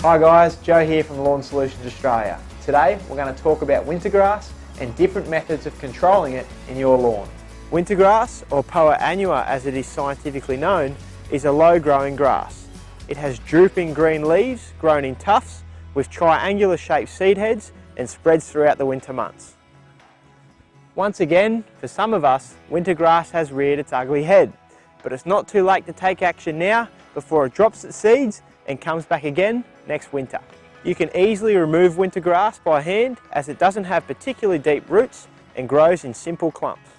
Hi guys, Joe here from Lawn Solutions Australia. Today we're going to talk about wintergrass and different methods of controlling it in your lawn. Wintergrass, or Poa annua as it is scientifically known, is a low-growing grass. It has drooping green leaves grown in tufts with triangular shaped seed heads and spreads throughout the winter months. Once again, for some of us, wintergrass has reared its ugly head, but it's not too late to take action now before it drops its seeds and comes back again next winter. You can easily remove wintergrass by hand as it doesn't have particularly deep roots and grows in simple clumps.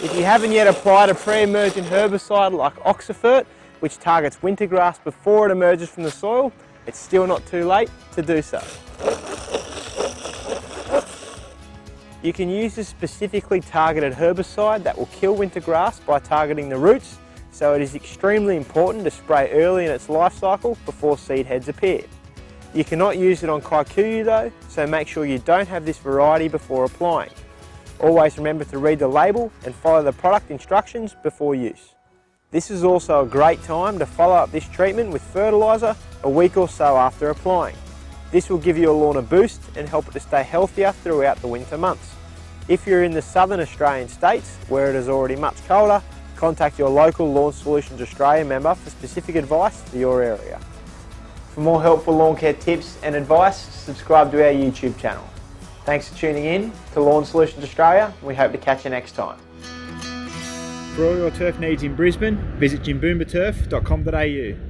If you haven't yet applied a pre-emergent herbicide like Oxifert, which targets wintergrass before it emerges from the soil, it's still not too late to do so. You can use a specifically targeted herbicide that will kill wintergrass by targeting the roots, so it is extremely important to spray early in its life cycle before seed heads appear. You cannot use it on kikuyu though, so make sure you don't have this variety before applying. Always remember to read the label and follow the product instructions before use. This is also a great time to follow up this treatment with fertiliser a week or so after applying. This will give your lawn a boost and help it to stay healthier throughout the winter months. If you're in the southern Australian states where it is already much colder, contact your local Lawn Solutions Australia member for specific advice for your area. For more helpful lawn care tips and advice, subscribe to our YouTube channel. Thanks for tuning in to Lawn Solutions Australia. We hope to catch you next time. For all your turf needs in Brisbane, visit jimboombaturf.com.au.